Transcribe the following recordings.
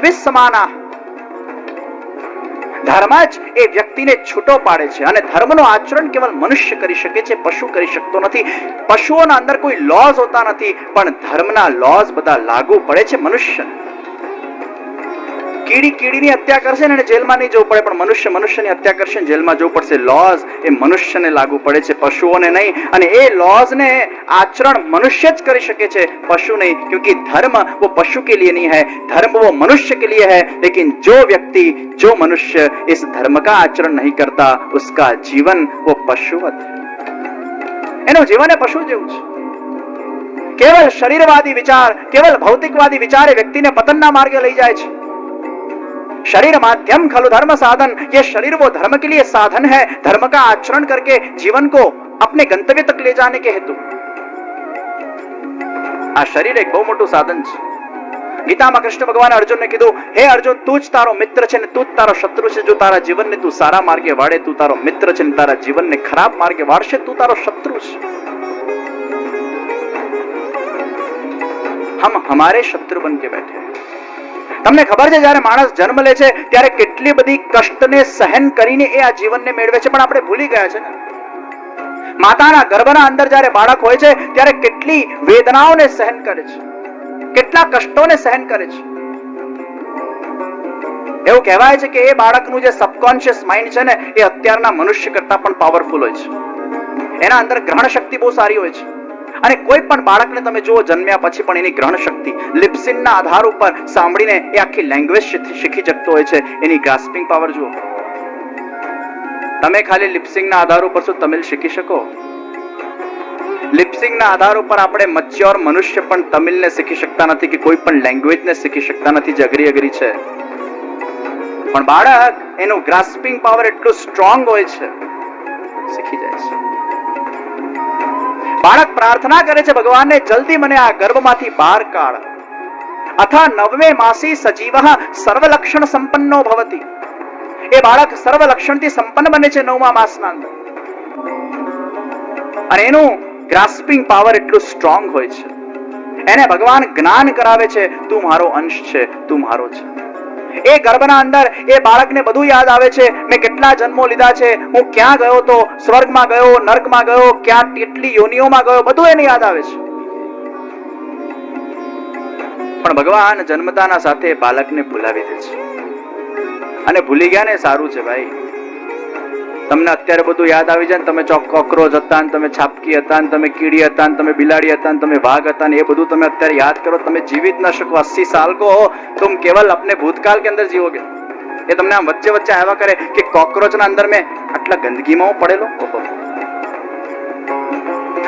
વિસ્માના. ધર્મ જ એ વ્યક્તિને છૂટો પાડે છે અને ધર્મનું આચરણ કેવલ મનુષ્ય કરી શકે છે, પશુ કરી શકતો નથી. પશુઓના અંદર કોઈ લોઝ હોતા નથી, પણ ધર્મના લોઝ બધા લાગુ પડે છે મનુષ્યને. કીડી કીડીની હત્યા કરશે ને જેલમાં નહીં જવું પડે, પણ મનુષ્ય મનુષ્યની હત્યા કરશે ને જેલમાં જવું પડશે. લોઝ એ મનુષ્યને લાગુ પડે છે, પશુઓને નહીં. અને એ લોઝને આચરણ મનુષ્ય જ કરી શકે છે, પશુ નહીં. क्योंकि धर्म वो पशु के लिए नहीं है, धर्म वो मनुष्य के लिए है. लेकिन जो व्यक्ति, जो मनुष्य इस धर्म का आचरण नहीं करता, उसका जीवन वो पशुवत है. એનું જીવન એ પશુ જેવું છે. કેવલ શરીરવાદી વિચાર, કેવલ ભૌતિકવાદી વિચાર એ વ્યક્તિને પતનના માર્ગે લઈ જાય છે. शरीर माध्यम खलु धर्म साधन, ये शरीर वो धर्म के लिए साधन है. धर्म का आचरण करके जीवन को अपने गंतव्य तक ले जाने के हेतु आ शरीर एक बहु मोटું સાધન છે. ગીતામાં કૃષ્ણ ભગવાન અર્જુનને કીધું, હે અર્જુન, તું જ તારો મિત્ર છે ને તું જ તારો શત્રુ છે. જો તારા જીવનને તું સારા માર્ગે વાળે, તું તારો મિત્ર છે ને તારા જીવનને ખરાબ માર્ગે વાળશે, તું તારો શત્રુ છે. हम हमारे शत्रु बन के बैठे. તમને ખબર છે જ્યારે માણસ જન્મ લે છે ત્યારે કેટલી બધી કષ્ટને સહન કરીને એ આ જીવનને મેળવે છે, પણ આપણે ભૂલી ગયા છે ને. માતાના ગર્ભના અંદર જ્યારે બાળક હોય છે ત્યારે કેટલી વેદનાઓને સહન કરે છે, કેટલા કષ્ટોને સહન કરે છે. એવું કહેવાય છે કે એ બાળકનું જે સબકોન્શિયસ માઇન્ડ છે ને એ અત્યારના મનુષ્ય કરતા પણ પાવરફુલ હોય છે. એના અંદર ગ્રહણ શક્તિ બહુ સારી હોય છે. અને કોઈ પણ બાળકને તમે જુઓ જન્મ્યા પછી પણ એની ગ્રહણ શક્તિ લિપ્સિનના આધાર ઉપર સાંભળીને એ આખી લેંગ્વેજ શીખી શકતો હોય છે. એની ગ્રાસ્પિંગ પાવર જુઓ. તમે ખાલી લિપ્સિંગના આધાર ઉપર શું તમિલ શીખી શકો? લિપ્સિંગના આધાર ઉપર આપણે મચ્યોર મનુષ્ય પણ તમિલને શીખી શકતા નથી કે કોઈ પણ લેંગ્વેજને શીખી શકતા નથી જે અઘરી અઘરી છે. પણ બાળક એનું ગ્રાસ્પિંગ પાવર એટલું સ્ટ્રોંગ હોય છે, શીખી જાય છે. બાળક પ્રાર્થના કરે છે ભગવાનને, જલ્દી મને આ ગર્ભમાંથી બહાર કાઢ. અથા નવમે માસી સજીવઃ સર્વલક્ષણ સંપન્નો ભવતિ. એ બાળક સર્વલક્ષણથી સંપન્ન બને છે 9મા માસના અંદર. અને એનું ગ્રાસ્પિંગ પાવર એટલું સ્ટ્રોંગ હોય છે. એને ભગવાન જ્ઞાન કરાવે છે, તું મારો અંશ છે, તું મારો છે. એ ગર્ભના અંદર એ બાળકને બધું યાદ આવે છે. મેં કેટલા જન્મો લીધા છે, હું ક્યાં ગયો તો, સ્વર્ગમાં ગયો, નર્કમાં ગયો, ક્યાં કેટલી યોનિઓમાં ગયો, બધું એને યાદ આવે છે. પણ ભગવાન જન્મતાના સાથે બાળકને ભૂલાવી દે છે. અને ભૂલી ગયા ને સારું છે ભાઈ. તમને અત્યારે બધું યાદ આવી જાય ને, તમે કોકરોચ હતા ને તમે છાપકી હતા ને તમે કીડી હતા ને તમે બિલાડી હતા ને તમે વાઘ હતા ને એ બધું તમે અત્યારે યાદ કરો, તમે જીવી જ ના શકો. 80 साल को तुम केवल अपने भूतकाल के अंदर जीवोगे. ये તમને આમ વચ્ચે વચ્ચે આવ્યા કરે કે કોકરોચના અંદર મેં આટલા ગંદકીમાં હું પડેલો.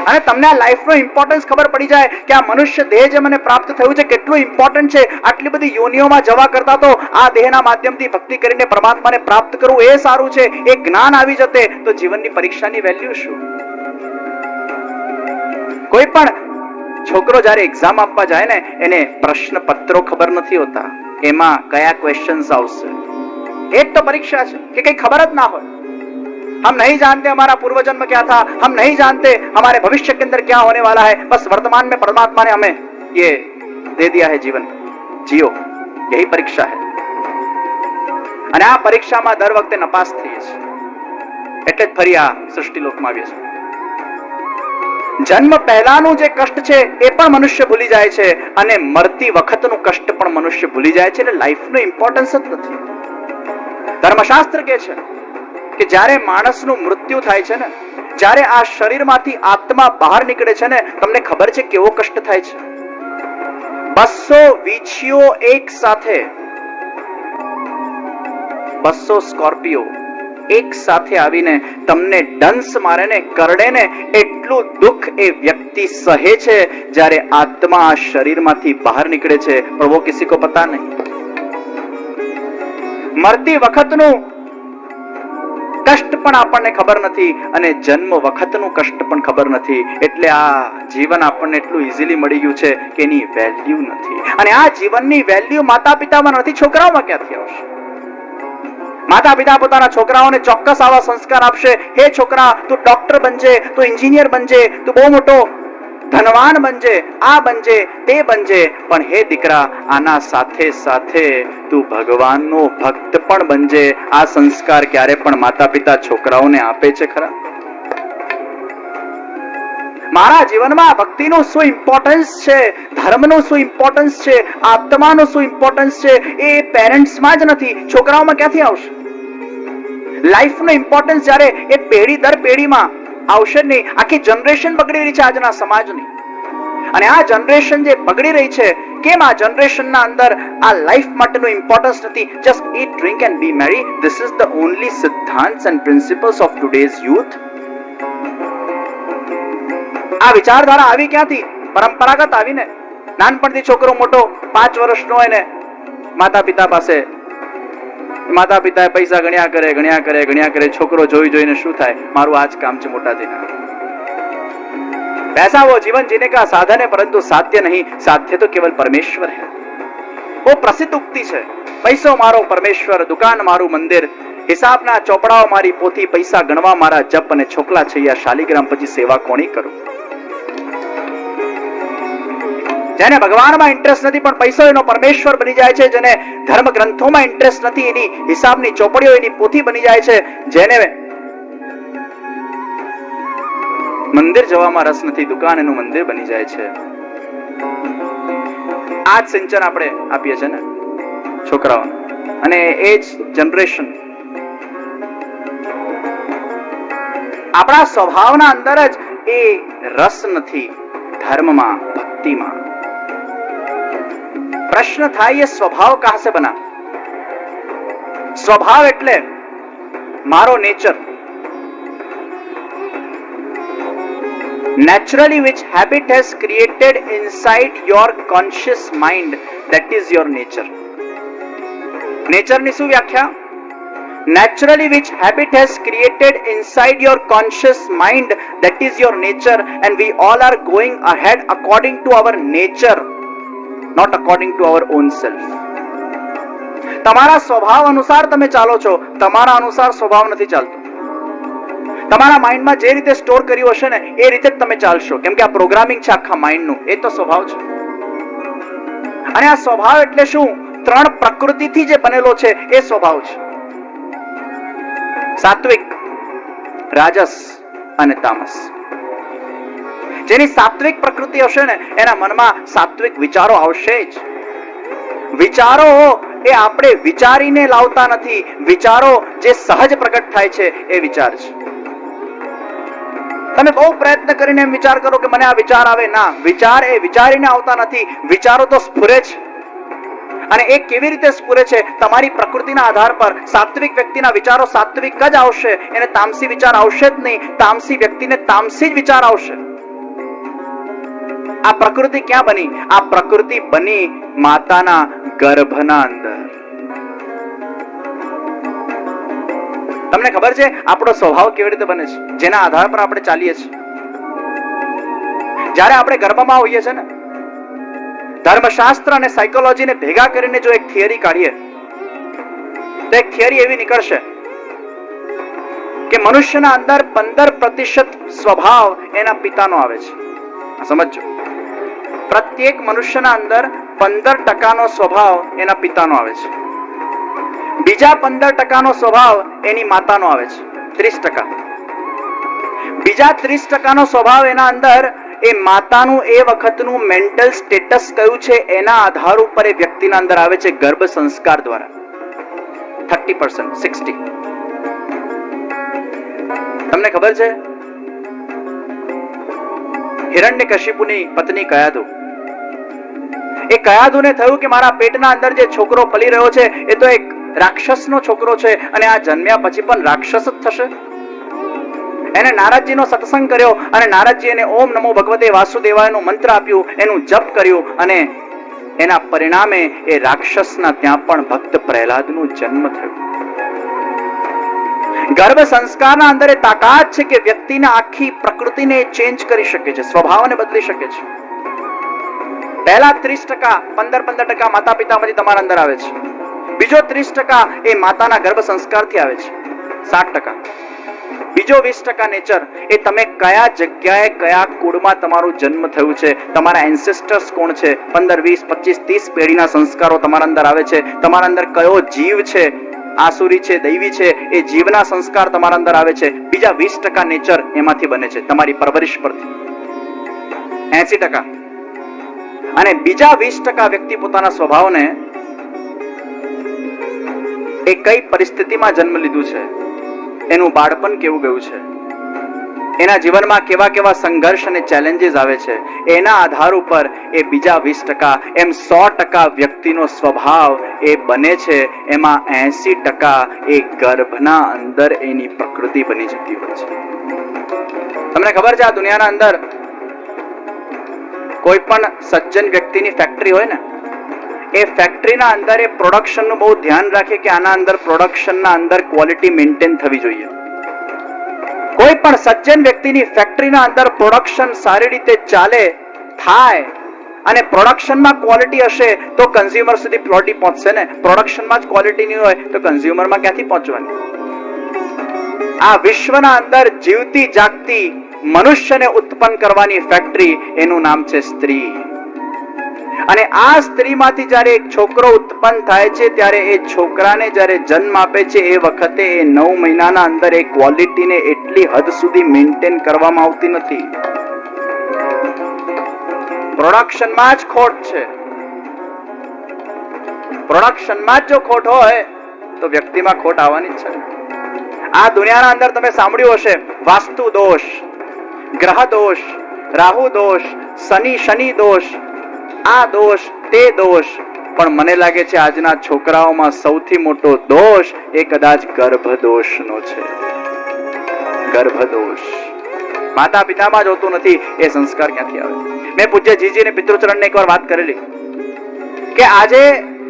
અને તમને આ લાઈફનો ઇમ્પોર્ટન્સ ખબર પડી જાય કે આ મનુષ્ય દેહ જે મને પ્રાપ્ત થયું છે કેટલું ઇમ્પોર્ટન્ટ છે. આટલી બધી યોનિઓમાં જવા કરતા તો આ દેહના માધ્યમથી ભક્તિ કરીને પરમાત્માને પ્રાપ્ત કરવું એ સારું છે. એ જ્ઞાન આવી જતે તો જીવનની પરીક્ષાની વેલ્યુ શું? કોઈ પણ છોકરો જ્યારે એક્ઝામ આપવા જાય ને એને પ્રશ્ન પત્રો ખબર નથી હોતા, એમાં કયા ક્વેશ્ચન્સ આવશે એ જ તો પરીક્ષા છે કે કઈ ખબર જ ના હોય. हम नहीं जानते हमारा पूर्व जन्म क्या था, हम नहीं जानते हमारे भविष्य के अंदर क्या होने वाला है. बस वर्तमान में परमात्मा ने हमें ये दे दिया है जीवन, जियो, यही परीक्षा है. અને આ પરીક્ષામાં દર વખતે નપાસ થઈએ છીએ એટલે જ ફરી આ સૃષ્ટિ લોકમાં આવીએ છીએ. જન્મ પહેલાનું જે કષ્ટ છે એ પણ મનુષ્ય ભૂલી જાય છે અને મરતી વખતનું કષ્ટ પણ મનુષ્ય ભૂલી જાય છે. એટલે લાઈફનો ઇમ્પોર્ટન્સ જ નથી. ધર્મશાસ્ત્ર કહે છે કે જ્યારે માણસનું મૃત્યુ થાય છે ને, જ્યારે આ શરીરમાંથી આત્મા બહાર નીકળે છે ને, તમને ખબર છે કેવો કષ્ટ થાય છે? 200 વીંછીઓ એક સાથે, 200 સ્કોર્પિયો એક સાથે આવીને તમને ડંસ મારે ને, કરડે ને, એટલું દુઃખ એ વ્યક્તિ સહે છે જ્યારે આત્મા આ શરીરમાંથી બહાર નીકળે છે. પણ वो किसी को पता नहीं. મરતી વખતનું કષ્ટ પણ આપણને ખબર નથી અને જન્મ વખતનું કષ્ટ પણ ખબર નથી. એટલે આ જીવન આપણને એટલું ઇઝીલી મળી ગયું છે કે એની વેલ્યુ નથી. અને આ જીવનની વેલ્યુ માતા પિતામાં નથી, છોકરાઓમાં ક્યાંથી આવશે? માતા પિતા પોતાના છોકરાઓને ચોક્કસ આવા સંસ્કાર આપશે, હે છોકરા તું ડોક્ટર બનજે, તું એન્જિનિયર બનજે, તું બહુ મોટો ધનવાન બનજે, આ બનજે, તે બનજે, પણ હે દીકરા આના સાથે સાથે તું ભગવાનનો ભક્ત પણ બનજે. આ સંસ્કાર ક્યારે પણ માતા પિતા છોકરાઓને આપે છે ખરા? મારા જીવનમાં ભક્તિનું શું ઇમ્પોર્ટન્સ છે, ધર્મનું શું ઇમ્પોર્ટન્સ છે, આત્માનું શું ઇમ્પોર્ટન્સ છે, એ પેરેન્ટ્સમાં જ નથી, છોકરાઓમાં ક્યાંથી આવશે? લાઈફનું ઇમ્પોર્ટન્સ જ્યારે એ પેઢી દર પેઢીમાં આવશે નહીં. આખી જનરેશન બગડી રહી છે આજના સમાજની, અને આ જનરેશન જે બગડી રહી છે, કેમ આ જનરેશનના અંદર આ લાઈફ માટેનું ઇમ્પોર્ટન્સ નથી? Just eat, drink and be merry. This is the only સિદ્ધાંત and principles of today's youth. આ વિચારધારા આવી ક્યાંથી? પરંપરાગત આવીને. નાનપણથી છોકરો મોટો 5 વર્ષનો હોય ને માતા પિતા પાસે, માતા પિતાએ પૈસા ગણ્યા કરે. છોકરો જોઈને શું થાય? મારું આ જ કામ છે મોટા થઈને. पैसा वो जीवन जीने का साधन है, परंतु साध्य नहीं. साध्य तो केवल परमेश्वर है. वो प्रसिद्ध उक्ति છે, પૈસો મારો પરમેશ્વર, દુકાન મારું મંદિર, હિસાબના ચોપડાઓ મારી પોથી, પૈસા ગણવા મારા જપ, અને છોકલા છૈયા શાલિગ્રામ, પછી સેવા કોની કરું? જેને ભગવાનમાં ઇન્ટરેસ્ટ નથી પણ પૈસો એનો પરમેશ્વર બની જાય છે, જેને ધર્મ ગ્રંથોમાં ઇન્ટરેસ્ટ નથી એની હિસાબની ચોપડીઓ એની પોથી બની જાય છે, જેને મંદિર જવામાં રસ નથી, દુકાન એનું મંદિર બની જાય છે. આ જ સિંચન આપણે આપીએ છીએ ને છોકરાઓને, અને એ જ જનરેશન આપણા સ્વભાવના અંદર જ એ રસ નથી ધર્મમાં, ભક્તિમાં. प्रश्न था ये स्वभाव कहां से बना? स्वभाव એટલે મારો nature. Naturally which habit has created inside your conscious mind, that is your nature. Nature ની શું વ્યાખ્યા? Naturally which habit has created inside your conscious mind, that is your nature, and we all are going ahead according to our nature, not according to our own self. તમારા સ્વભાવ અનુસાર તમે ચાલો છો, તમારા અનુસાર સ્વભાવ નથી ચાલતો. તમારા માઇન્ડમાં જે રીતે સ્ટોર કર્યું હશે ને એ રીતે જ તમે ચાલશો, કેમ કે આ પ્રોગ્રામિંગ છે આખા માઇન્ડનું. એ તો સ્વભાવ છે. અને આ સ્વભાવ એટલે શું? 3 પ્રકૃતિથી જે બનેલો છે એ સ્વભાવ છે. સાત્વિક, રાજસ અને તામસ. જેની સાત્વિક પ્રકૃતિ હશે ને એના મનમાં સાત્વિક વિચારો આવશે જ. વિચારો એ આપણે વિચારીને લાવતા નથી, વિચારો જે સહજ પ્રગટ થાય છે એ વિચાર છે. તમે બહુ પ્રયત્ન કરીને એમ વિચાર કરો કે મને આ વિચાર આવે, ના, વિચાર એ વિચારીને આવતા નથી, વિચારો તો સ્ફુરે છે. અને એ કેવી રીતે સ્ફુરે છે? તમારી પ્રકૃતિના આધાર પર. સાત્વિક વ્યક્તિના વિચારો સાત્વિક જ આવશે, એને તામસી વિચાર આવશે જ નહીં. તામસી વ્યક્તિને તામસી જ વિચાર આવશે. આ પ્રકૃતિ ક્યાં બની? આ પ્રકૃતિ બની માતાના ગર્ભના અંદર. તમને ખબર છે આપણો સ્વભાવ કેવી રીતે બને છે? જેના આધાર પર આપણે ચાલીએ છીએ. જ્યારે આપણે ગર્ભમાં હોઈએ છીએ ને, ધર્મશાસ્ત્ર અને સાયકોલોજીને ભેગા કરીને જો એક થિયરી કાઢીએ તો એક થિયરી એવી નીકળશે કે મનુષ્યના અંદર 15% સ્વભાવ એના પિતાનો આવે છે. સમજો, પ્રત્યેક મનુષ્યના અંદર 15% સ્વભાવ એના પિતાનો આવે છે. બીજા 15% સ્વભાવ એની માતાનો આવે છે, 30%. બીજા 30% સ્વભાવ એના અંદર એ માતાનું એ વખતનું મેન્ટલ સ્ટેટસ કયું છે એના આધાર ઉપર એ વ્યક્તિના અંદર આવે છે ગર્ભ સંસ્કાર દ્વારા. 30%, 60. તમને ખબર છે હિરણ્યકશિપુની પત્ની કયાધુ, એ કયાધુને થયું કે મારા પેટના અંદર જે છોકરો પલી રહ્યો છે એ તો એક રાક્ષસનો છોકરો છે, અને આ જન્મ્યા પછી પણ રાક્ષસ જ થશે. એને નારદજીનો સત્સંગ કર્યો, અને નારદજી એને ઓમ નમો ભગવતે વાસુદેવાયનું મંત્ર આપ્યું, એનું જપ કર્યું, અને એના પરિણામે એ રાક્ષસના ત્યાં પણ ભક્ત પ્રહલાદનો જન્મ થયો. ગર્ભ સંસ્કારના અંદર એ તાકાત છે કે વ્યક્તિના આખી પ્રકૃતિને ચેન્જ કરી શકે છે, સ્વભાવને બદલી શકે છે. પહેલા 30%, 15% માતા પિતામાંથી તમારા અંદર આવે છે. બીજો 30% એ માતાના ગર્ભ સંસ્કારથી આવે છે. 60%. બીજો 20% નેચર એ તમે કયા જગ્યાએ કયા કુળમાં તમારું જન્મ થયું છે, તમારા એન્સેસ્ટર્સ કોણ છે, 15, 20, 25, 30 પેઢીના સંસ્કારો તમારા અંદર આવે છે, તમારા અંદર કયો જીવ છે, આસુરી છે, દૈવી છે, એ જીવના સંસ્કાર તમારા અંદર આવે છે. બીજા 20% નેચર એમાંથી બને છે તમારી પરવરિશ પરથી, 80%. અને બીજા 20% વ્યક્તિ પોતાના સ્વભાવને એ કઈ પરિસ્થિતિમાં જન્મ લીધું છે, એનું બાળપણ કેવું ગયું છે, એના જીવનમાં કેવા કેવા સંઘર્ષ અને ચેલેન્જીસ આવે છે, એના આધાર ઉપર એ બીજા 20% એમ 100% વ્યક્તિનો સ્વભાવ એ બને છે. એમાં 80% એ ગર્ભના અંદર એની પ્રકૃતિ બની જતી હોય છે. તમને ખબર છે આ દુનિયાના અંદર કોઈ પણ સજ્જન વ્યક્તિની ફેક્ટરી હોય ને, એ ફેક્ટરીના અંદર એ પ્રોડક્શનનું બહુ ધ્યાન રાખે કે આના અંદર પ્રોડક્શનના અંદર ક્વોલિટી મેન્ટેન થવી જોઈએ. કોઈ પણ સજ્જન વ્યક્તિની ફેક્ટરીના અંદર પ્રોડક્શન સારી રીતે ચાલે થાય અને પ્રોડક્શનમાં ક્વોલિટી હશે તો કન્ઝ્યુમર સુધી ક્વોલિટી પહોંચશે ને. પ્રોડક્શનમાં જ ક્વોલિટી નહીં હોય તો કન્ઝ્યુમરમાં ક્યાંથી પહોંચવાની? આ વિશ્વના અંદર જીવતી જાગતી મનુષ્યને ઉત્પન્ન કરવાની ફેક્ટરી, એનું નામ છે સ્ત્રી. અને આ સ્ત્રીમાંથી જ્યારે એક છોકરો ઉત્પન્ન થાય છે ત્યારે એ છોકરાને જ્યારે જન્મ આપે છે એ વખતે એ 9 મહિનાના અંદર એ ક્વોલિટીને એટલી હદ સુધી મેન્ટેન કરવામાં આવતી નથી. પ્રોડક્શનમાં જ ખોટ છે. પ્રોડક્શનમાં જ જો ખોટ હોય તો વ્યક્તિમાં ખોટ આવવાની જ છે. આ દુનિયાના અંદર તમે સાંભળ્યું હશે વાસ્તુ દોષ, ગ્રહ દોષ, રાહુ દોષ, શનિ દોષ, આ દોષ તે દોષ. પણ મને લાગે છે આજના છોકરાઓમાં સૌથી મોટો દોષ એ કદાચ ગર્ભદોષનો છે. ગર્ભદોષ માતા પિતામાં જ હોતું નથી. એ સંસ્કાર ક્યાંથી આવે? મેં પૂજ્ય જીજી અને પિતૃચરણને એકવાર વાત કરેલી કે આજે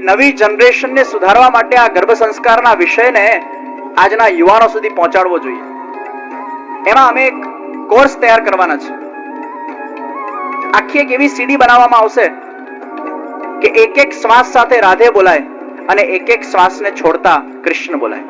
નવી જનરેશનને સુધારવા માટે આ ગર્ભ સંસ્કારના વિષયને આજના યુવાનો સુધી પહોંચાડવો જોઈએ. એમાં અમે એક કોર્સ તૈયાર કરવાના છે. આખી એક એવી સીડી બનાવવામાં આવશે કે એક એક શ્વાસ સાથે રાધે બોલાય અને એક એક શ્વાસને છોડતા કૃષ્ણ બોલાય.